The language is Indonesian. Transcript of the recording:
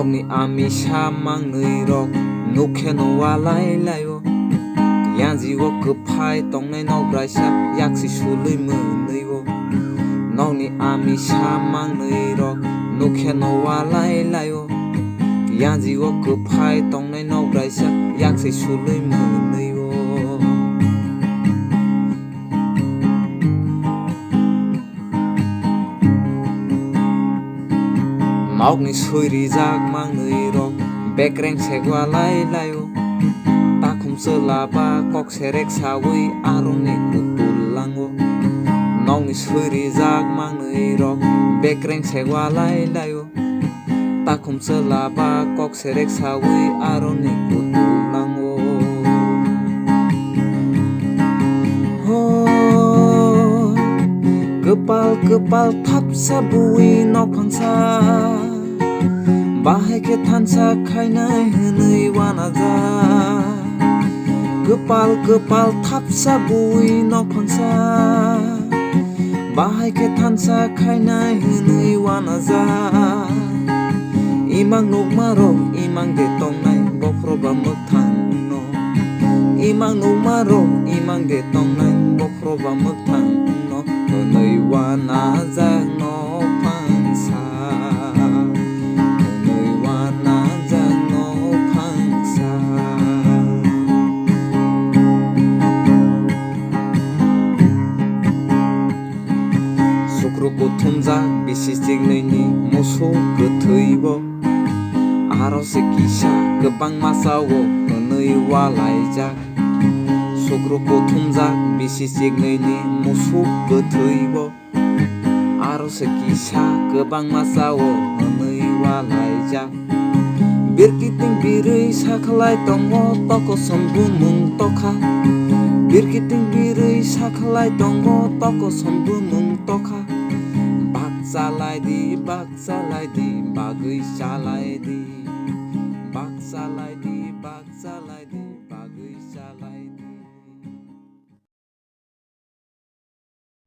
nokni ami samang nui rok nukheno walai layo yanji wo kuphai tongnai nok braisa yaksi sului munui wo nokni ami samang nui rok nukheno walai layo yanji wo kuphai tongnai nok braisa yaksi sului munui wo nokni suiri jak mangnui rok bekreng segwa lai layo takhum selaba kok serek sawi aroni kutulango nokni suiri jak mangnui rok bekreng segwa lai layo takhum selaba kok serek sawi aroni kutulango kepal thap sabui nok phangsa bahai ke thansa khainai hunui wanaja kepal thap sabui nok phangsa bahai ke thansa khainai hunui wanaja imang nok marok imang de tongnai bokroba mokthang no imang nok marok imang de tongnai bokroba mokthang no hunui wanaja no phangsa thumjak bisi chingnaini moso gothaibo aro se kisa gobang masao hunui walaijak sukroko thumjak bisi chingnaini moso gothaibo aro se kisa gobang masao hunui walaijak birkiting birui sakhlai tongo toko sombumung tokha birkiting birui sakhlai tongo toko sombumung tokha bak salai di bagui salai di